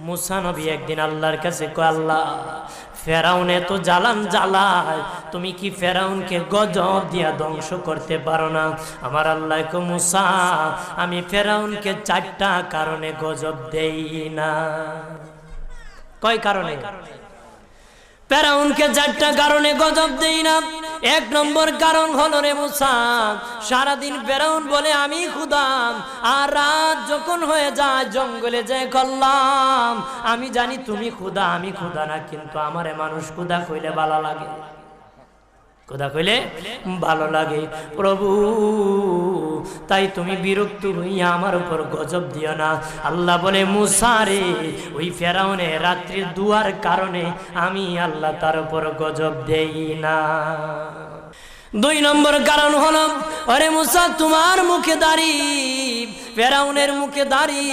মুসা নবী একদিন আল্লাহর কাছে কয়, আল্লাহ ফেরাউন এত জ্বালান জ্বালায়, তুমি কি ফেরাউনকে গজব দিয়া ধ্বংস করতে পারো না? আমার আল্লাহ কয়, মুসা আমি ফেরাউনকে 4টা কারণে গজব দেই না। কয় কারণে? ফেরাউনকে 4টা কারণে গজব দেই না। 1 নম্বর কারণ হলো রে মুসা, সারাদিন ফেরাউন বলে আমি খোদা, আর রাত যখন হয়ে যায় জঙ্গলে যায় করলাম আমি জানি তুমি খোদা, আমি খোদা না, কিন্তু আমারে মানুষ খোদা কইলে ভালো লাগে, খোদা কইলে ভালো লাগে। প্রভু তাই তুমি বিরক্ত হইয়া আমার উপর গজব দিও না। আল্লাহ বলে, মুসা রে ওই ফেরাউনের রাত্রির দুয়ার কারণে আমি আল্লাহ তার উপর গজব দেই না। 2 নম্বর কারণ হলো, আরে মুসা তোমার মুখে দাড়ি, ফেরাউনের মুখে দাড়ি।